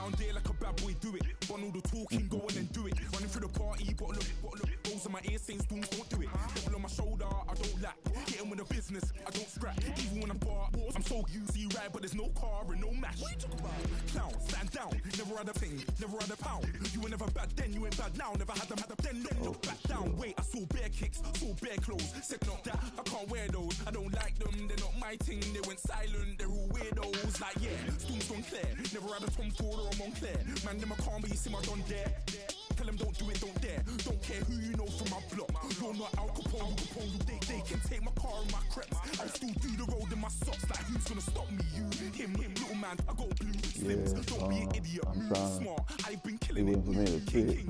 down there like a bad boy, do it. Run all the talking, go on and do it. Running through the party, bottle up, rolls in my ear saying storms, don't do it. Devil on my shoulder, I don't lack. Getting with the business, I don't scrap. Even when I'm bar, I'm so easy right, but there's no car and no match. What you talking about? Clown, stand down, never had a thing, never had a pound. You were never bad then, you ain't bad now. Never had them, then look back down. Wait, I saw bare kicks, saw bare clothes. Said not that, I can't wear those. I don't like them, they're not my thing. They went silent, they're all weirdos. Like yeah, Storm's gone clear. Never had a Tom Ford or a Montclair. Man, them I can't, but you see my done there. Tell them don't do it, don't dare. Don't care who you know from my block. You're not Al Capone, they can take my car and my creps. I still do the road in my socks. Like who's gonna stop me? You, him, little man. I got blue slims. Don't be an idiot, move smart. I've been killing it. King.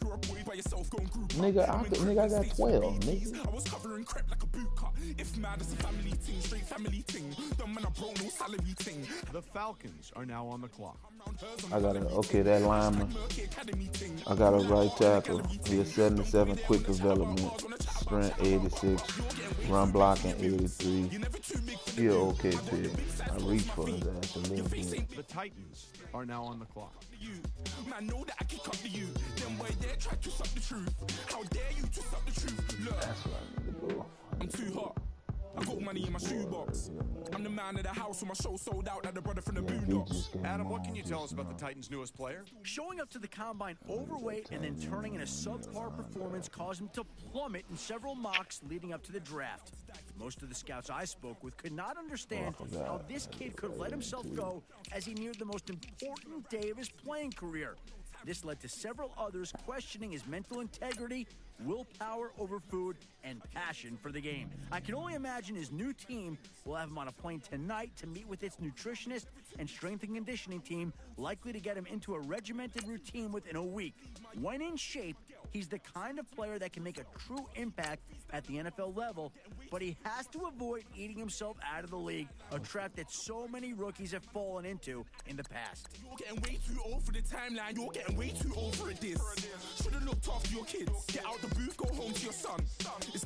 You're a boy by yourself, going group. Nigga, I got 12, nigga. I was covering crep like a boot cut. If mad, it's a family thing, straight family thing. The man I brought no salary thing. The Falcons are now on the clock. I got that lineman. I got a right tackle. He is 77, quick development, strength 86, run blocking 83. He an okay pick. I reach for his ass a little bit. The Titans are now on the clock. Man, know that I kick up to you. Then why dare try to suck the truth? How dare you to suck the truth? Look, that's right, I'm too hot. I got money in my shoebox. I'm the man of the house when my show sold out like the brother from the Boondocks. Adam, what can you tell us about the Titans' newest player? Showing up to the combine overweight and then turning in a subpar performance caused him to plummet in several mocks leading up to the draft. Most of the scouts I spoke with could not understand how this kid could let himself go as he neared the most important day of his playing career. This led to several others questioning his mental integrity, willpower over food, and passion for the game. I can only imagine his new team will have him on a plane tonight to meet with its nutritionist and strength and conditioning team, likely to get him into a regimented routine within a week. When in shape, he's the kind of player that can make a true impact at the NFL level, but he has to avoid eating himself out of the league, a trap that so many rookies have fallen into in the past. You're getting way too old for the timeline. You're getting way too old for this. Should've looked after your kids. Get out the booth, go home to your son.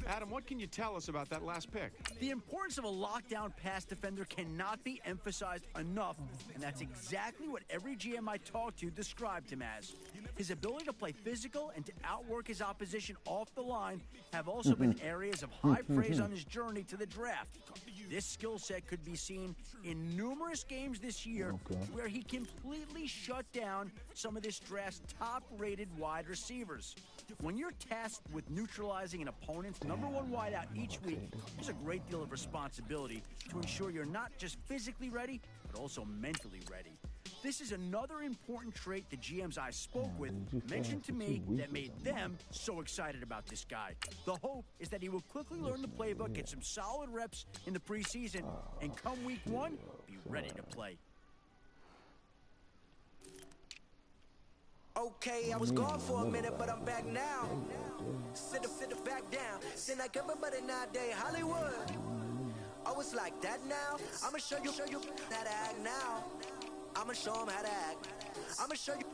Adam, what can you tell us about that last pick? The importance of a lockdown pass defender cannot be emphasized enough, and that's exactly what every GM I talked to described him as. His ability to play physical and to outwork his opposition off the line have also been areas of high praise on his journey to the draft. This skill set could be seen in numerous games this year where he completely shut down some of this draft's top-rated wide receivers. When you're tasked with neutralizing an opponent's #1 wideout each week, there's a great deal of responsibility to ensure you're not just physically ready, but also mentally ready. This is another important trait the GMs I spoke with mentioned to me that made them so excited about this guy. The hope is that he will quickly learn the playbook, get some solid reps in the preseason, and come week 1, be ready to play. Okay, I was gone for a minute, but I'm back now. Sit back down. Sit like everybody nowadays, Hollywood. Oh, it's like that now? I'ma show you how to act now. I'ma show him how to act. I'ma show you.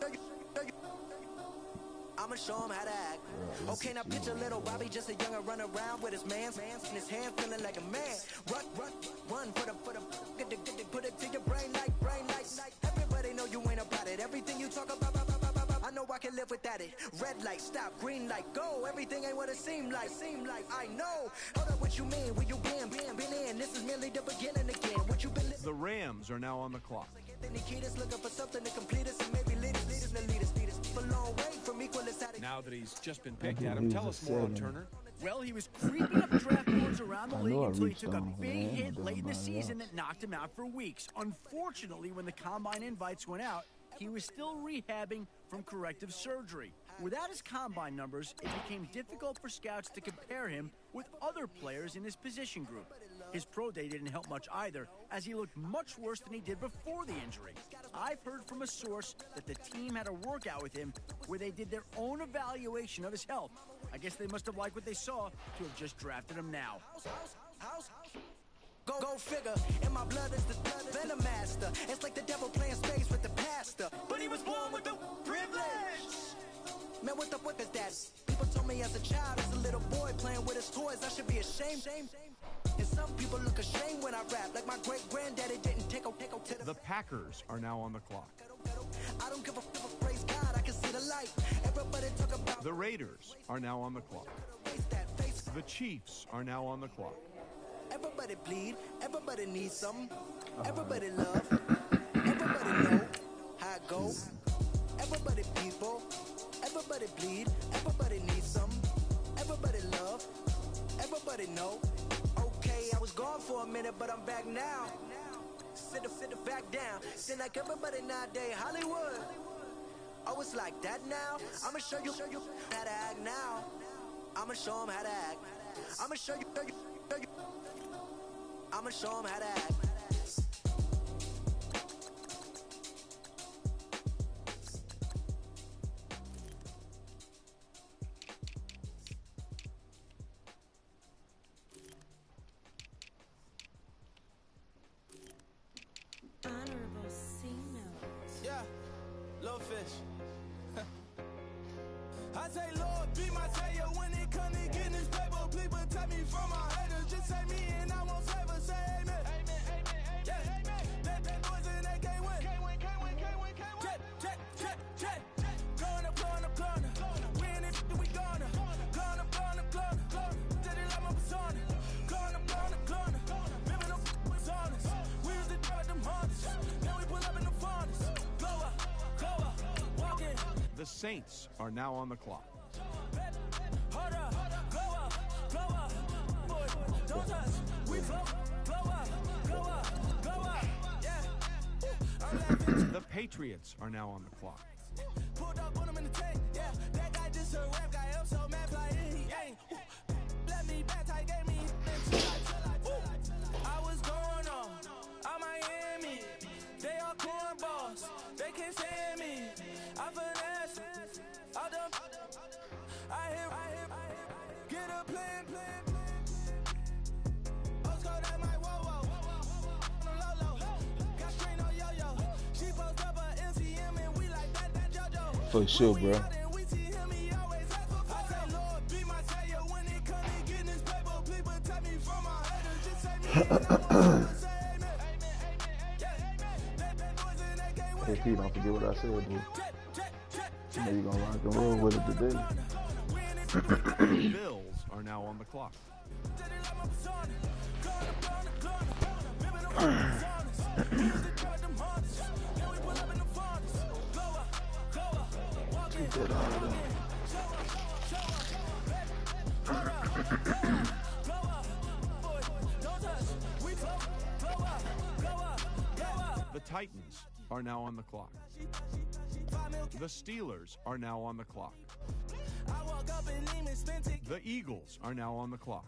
I'ma show him how to act. Okay, now picture little Bobby, just a younger run around with his man in his hand, feeling like a man. Run for the put it to your brain like. Everybody know you ain't about it. Everything you talk about, I know I can live without it. Red light, stop, green light, go. Everything ain't what it seem like. I know. Hold up, what you mean? Where you been in? This is merely the beginning again. What you been? The Rams are now on the clock. Looking for something to complete us and maybe lead us. A long way from equality. Now that he's just been picked, Adam, tell us more on Turner. Well, he was creeping up draft boards around the league until he took a big hit late in the season that knocked him out for weeks. Unfortunately, when the combine invites went out, he was still rehabbing from corrective surgery. Without his combine numbers, it became difficult for scouts to compare him with other players in his position group. His pro day didn't help much either, as he looked much worse than he did before the injury. I've heard from a source that the team had a workout with him where they did their own evaluation of his health. I guess they must have liked what they saw to have just drafted him now. Go figure. In my blood is the venom master. It's like the devil playing space with the pastor. But he was born with the privilege. Man, what is that? People told me as a child, as a little boy playing with his toys, I should be ashamed. And some Some people look ashamed when I rap, like my great granddaddy didn't take a to The Packers are now on the clock. I don't give a praise God, I can see the light. Everybody talk about The Raiders are now on the clock. that face. The Chiefs are now on the clock. Everybody bleed, everybody needs something. Everybody love, everybody know how it goes. Everybody people, everybody bleed, everybody needs something. Everybody love, everybody know. Okay, I was gone for a minute, but I'm back now. Sit the back down. Seem like everybody nowadays Hollywood. Oh, it's like that now. I'ma show you how to act now. I'ma show 'em how to act. I'ma show you. I'ma show 'em how to act. Honorable C-note. Yeah, little fish. I say, Lord, be my savior when it come to getting this paper. Please protect me from my haters. Just say me and I won't favor. Say amen. Amen, amen, yeah, amen. That boys and they can't win. Can't win. Check. Going up. Win it, we gonna. Gonna. Did it like my persona. Gonna. Remember them was honest. We was the drug them hunters. Now we pull up in the furnace. Glow up, walk in. The Saints are now on the clock. Hold up, glow up, boy, don't touch, we glow up, yeah. The Patriots are now on the clock. Pulled up on him in the tank, yeah. That guy just a rap guy, I'm so mad, flying, he ain't. Let me back, I gave me, I was going on Miami. They all cornballs, they can't stand me. I finesse, all them. I hear, get a plan. Let's go that my whoa. Low. Got strain on yo-yo. She post up a MCM and we like that JoJo. For sure, bro. We see him, he always ask for I say, Lord, be my savior when it come to getting this paper. Please protect me from my haters. Just say me and I won't say amen. That boys and they can't win. Hey, Pete, don't forget what I said, bro. You know you gonna rock and roll with it today. The Bills are now on the clock. Keep that out of there. The Titans are now on the clock. The Steelers are now on the clock. The Eagles are now on the clock.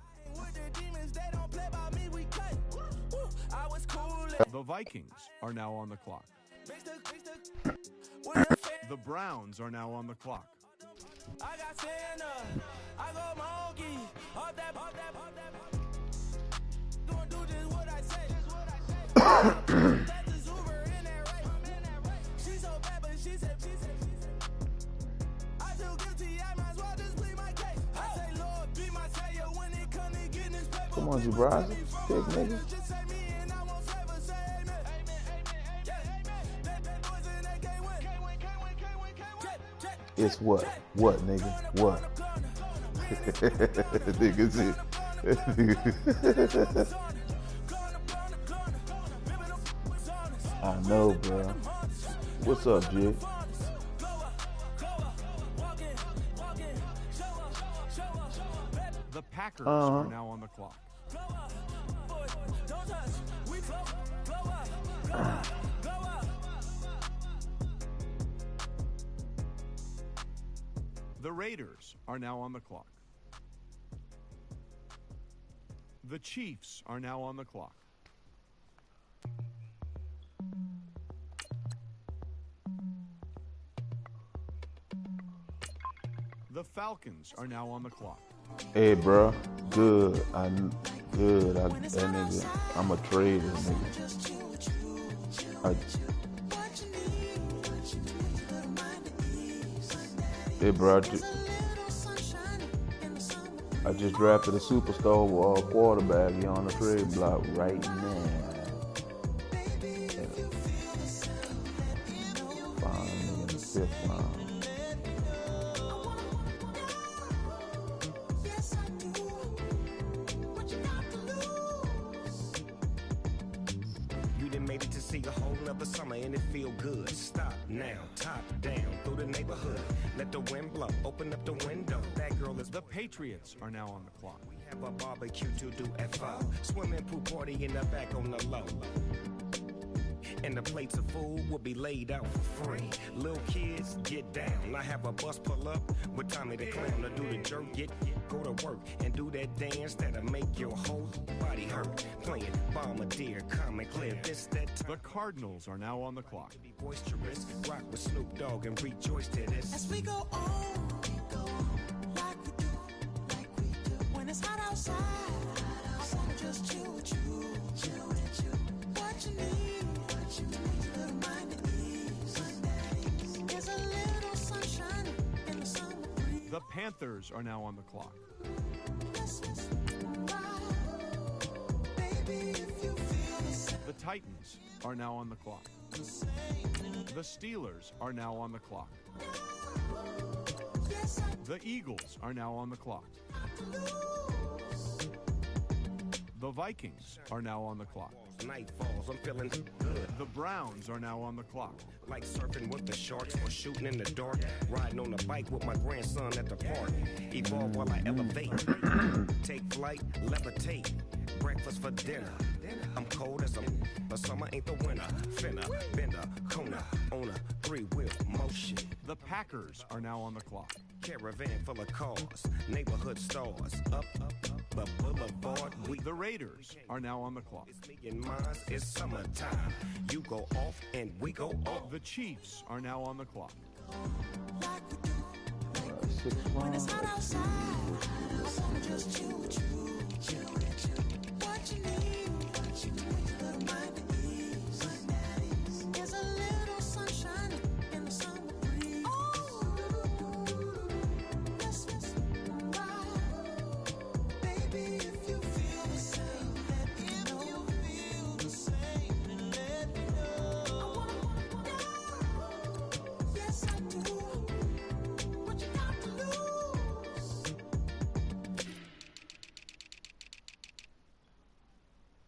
The Vikings are now on the clock. The Browns are now on the clock. I got Santa, I go monkey, all that. Gonna do just what I say. That's the Uber in that race. She's so bad, but she said. I feel guilty, I might as well just plead my case. I say, Lord, be my savior when it come to getting this paper. Come on, Jabraza. Big nigga. Just say me and I won't favor. Say amen. Yeah, that boys and they can't win. Check. It's what? What, nigga? What? Nigga, see. I know, bro. What's up, Jig? The Packers are now on the clock. The Raiders are now on the clock. The Chiefs are now on the clock. The Falcons are now on the clock. Hey, bro. Good. That nigga. I'm a trader, nigga. Hey, bro. I just drafted a superstar quarterback here on the trade block right now. Find me in the 5th round. You done made it to see a whole nother summer and it feel good. Stop now, top down, through the neighborhood. Let the wind blow, open up the window. That girl is The Patriots are now on the clock. We have a barbecue to do at 5. Swimming pool party in the back on the low. And the plates of food will be laid out for free. Little kids, get down. I have a bus pull up with Tommy the Clown to do the jerk. Go to work and do that dance that'll make your whole body hurt. Playing Bombardier, Common Clear, this, that time. The Cardinals are now on the clock. Be boisterous, rock with Snoop Dogg and rejoice to this. As we go on, like we do, when it's hot outside. I wanna just chill with you. What you need, a little mind at ease. There's a little sunshine in the summer breeze. The Panthers are now on the clock. Baby, if you feel the same. The Titans are now on the clock. The Steelers are now on the clock. The Eagles are now on the clock. The Vikings are now on the clock. Night falls, I'm feeling good. The Browns are now on the clock. Like surfing with the sharks or shooting in the dark. Riding on a bike with my grandson at the park. Evolve while I elevate. Take flight, levitate. Breakfast for dinner. I'm cold as but summer ain't the winter. Finna, bender, Kona, on a 3-wheel motion. The Packers are now on the clock. Caravan full of cars, neighborhood stars. Up, the boulevard. The Raiders are now on the clock. It's me and mine, it's summertime. You go off and we go off. The Chiefs are now on the clock. 6th When it's hot round. outside, I wanna just chill with you. What you need, a little mind at ease. There's a little sunshine in the summer breeze. Let's ride. Baby, if you feel the same, let me know. I wanna know. Yes, I do. What you got to lose?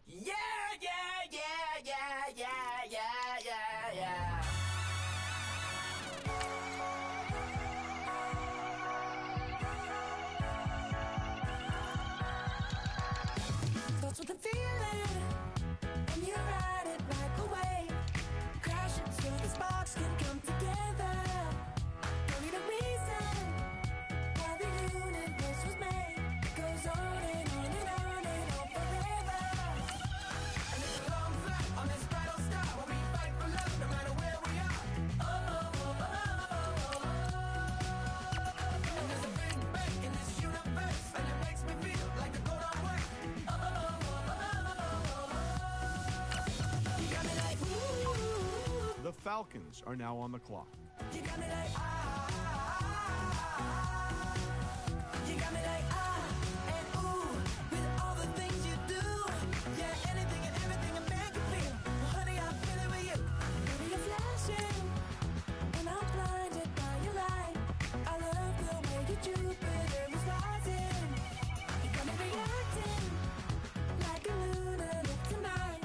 Yeah, yeah, yeah, yeah, yeah, yeah, yeah, yeah. Starts with a feeling, and you ride it right away. Crashing so the sparks can come together. Don't need a reason why the universe was made. Goes on and on and on and on forever. And it's a long flight on this battle star where we fight for love no matter where we are. Oh, oh, oh, oh, oh, oh. And there's a big bang in this universe, and it makes me feel like a gold on work. Oh, oh, oh, oh, oh, oh. You got me like ooh. The Falcons are now on the clock. You got me like you got me like and ooh, with all the things you do. Yeah, anything and everything a man can feel. Well, honey, I feel it with you. Baby, you're flashing, and I'm blinded by your light. I love the way you Jupiter is rising. You got me reacting like a lunatic tonight.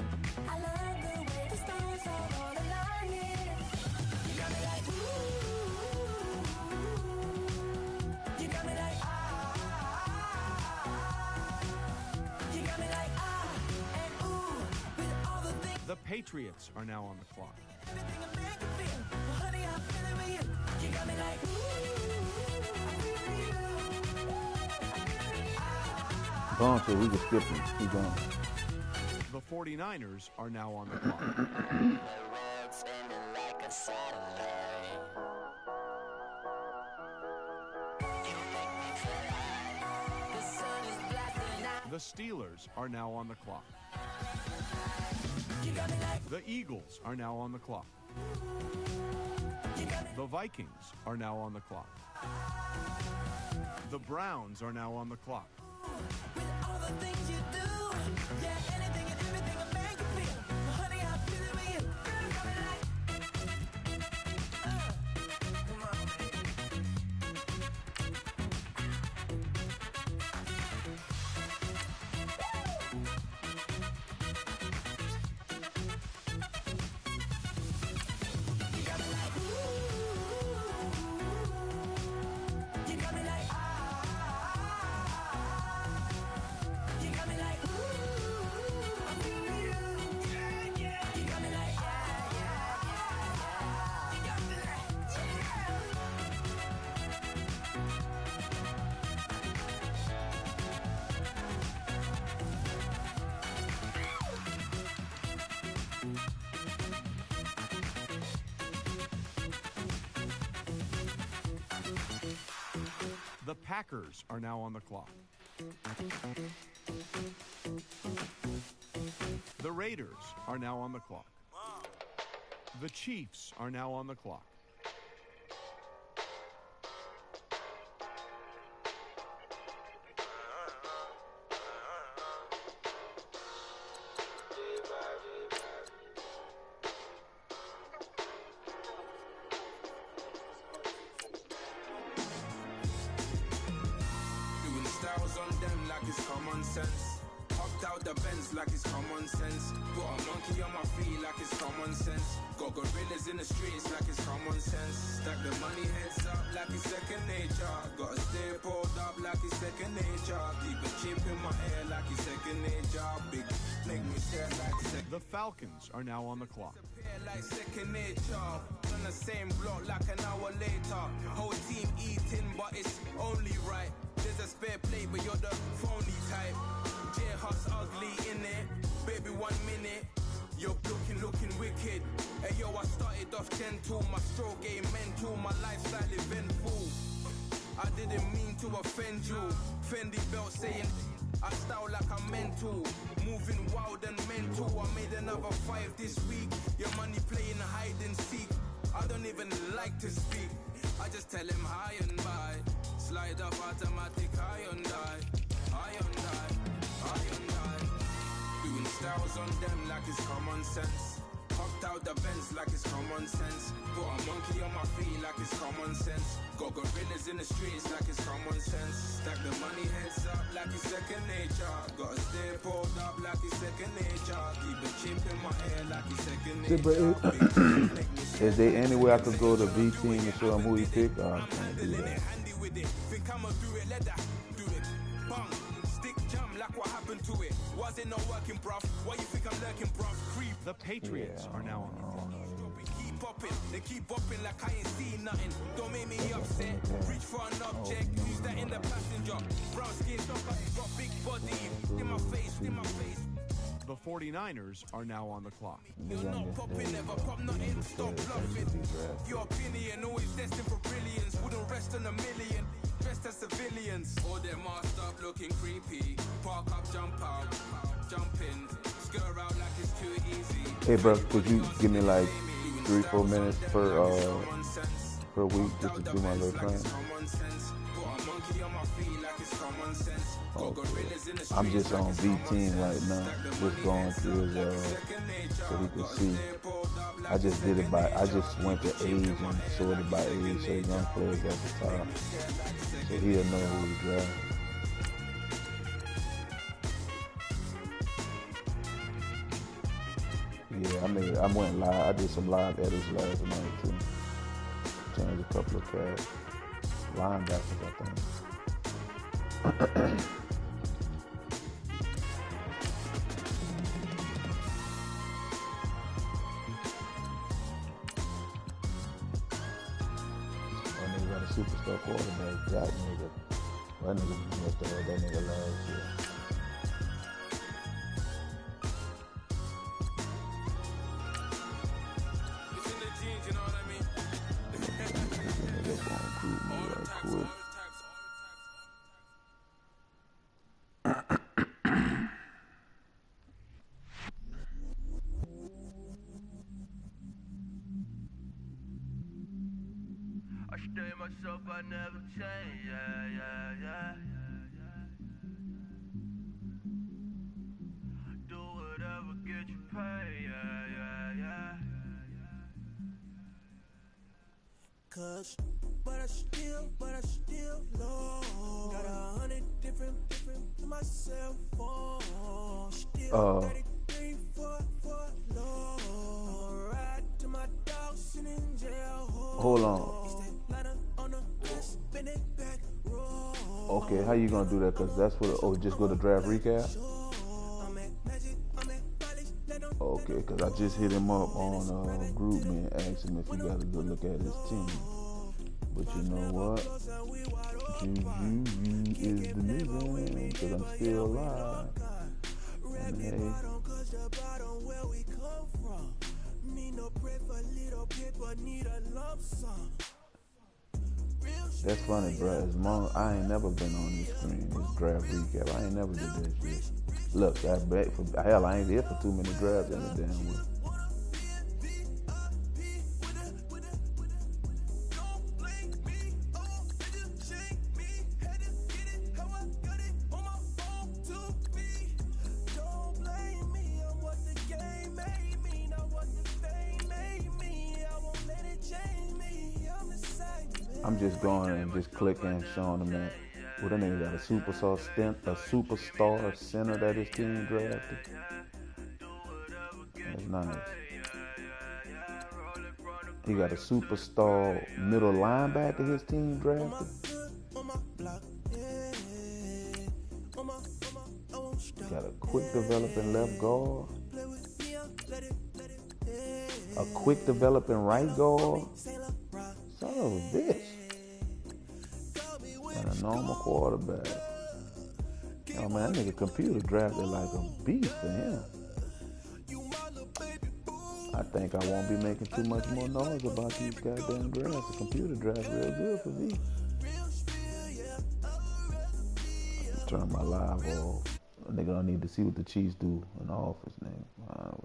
I love the way the stars are all aligning. You got me like ooh. You got me like you got me like and ooh, with all the things. The Patriots are now on the clock. Everything a man can feel. Well, honey, I feel it with you. You got me like ooh. Go on, so we can skip him. Keep going. The 49ers are now on the clock. The Steelers are now on the clock. The Eagles are now on the clock. The Vikings are now on the clock. The Browns are now on the clock. With all the things you do, yeah, anything and everything will make you feel. Honey, I'm feeling with you. Girl, you got me like, come on, baby. You got me like, ooh. You got me like, ah. You got me like, ooh. I'm feeling you. Yeah, yeah. You got me like, yeah, yeah, yeah, yeah. You got me like, yeah. The Packers are now on the clock. The Raiders are now on the clock. The Chiefs are now on the clock. Doing styles on them like it's common sense. Hopped out the Benz like it's common sense. Got a monkey on my feet like it's common sense. Got gorillas in the streets like it's common sense. Stack the money heads up like it's second nature. Gotta stay pulled up like it's second nature. Keep a chip in my ear like it's second nature. Big make me share like second. The Falcons are now on the clock. Like second nature, on the same block like an hour later. Whole team eating, but it's only right. There's a spare plate, but you're the phony type. J-Hus ugly in it, baby 1 minute. You're looking wicked. Hey yo, I started off gentle, my stroke game mental, my lifestyle eventful. I didn't mean to offend you. Fendi belt saying I style like I'm mental, moving wild and mental. I made another 5 this week. Your money playing hide and seek. I don't even like to speak. I just tell him hi and bye. Slide up automatic Hyundai, Hyundai, Hyundai. Doing styles on them like it's common sense. Hopped out the Benz like it's common sense. Got a monkey on my feet like it's common sense. Got gorillas in the streets like it's common sense. Stack the money heads up like it's second nature. Gotta stay pulled up like it's second nature. Keep a chip in my ear like it's second nature. Is there any way I could go to V Team and show them who he picked? I can't do that. Handy with it. Think I'ma do it, let that do it. Bang, stick jam like what happened to it. Was it not working, bruv? Why you think I'm lurking, bruv? Creep. The Patriots are now on the clock. Keep popping, they keep popping like I ain't seen nothing. Don't make me upset. Reach for an object, use that in the passenger. Brown skin, got big body. In my face, in my face. The 49ers are now on the clock. You're not popping, never pop nothing. Stop bluffing. Your opinion always destined for brilliance. Wouldn't rest on a million. Dressed as civilians. All them masked up looking creepy. Park up, jump out, jump in. Skirt out like it's too easy. Hey, bro, could you give me like 3-4 minutes per week just to do my little thing? Okay. I'm just on V Team right now, just going through his so he can see. I just went to age and sorted by age, so young players at the top, so he'll know who he drafted. Yeah, I went live. I did some live edits last night too. Changed a couple of cats, linebackers, I think. That nigga got a superstar quarterback, Jack nigga. That nigga must have had that nigga last year. I stay myself, I never change, yeah, yeah, yeah. Cause, but I still low. Got 100 different to my cell phone. Still 33 for low. Ride to my dog sitting in jail. Hold on. Okay, how you gonna do that? Cause that's what. Oh, just go to draft recap. Okay, cause I just hit him up on group me and asked him if he got a good look at his team. But you know what? Juju is the new one, cause I'm still alive. And hey. That's funny, bro. As long I ain't never been on this screen, this draft recap. I ain't never did that shit. Look, I bet for hell I ain't here for too many drafts in the damn way. I'm just going and just clicking and showing them that. Well, that nigga got a superstar center that his team drafted. That's nice. He got a superstar middle linebacker his team drafted. He got a quick developing left guard. A quick developing right guard. Son of a bitch. And a normal quarterback. Oh man, that nigga computer drafted like a beast for him. I think I won't be making too much more noise about these goddamn drafts. The computer draft real good for me. Turn my live off. A nigga don't need to see what the Chiefs do in the office, nigga.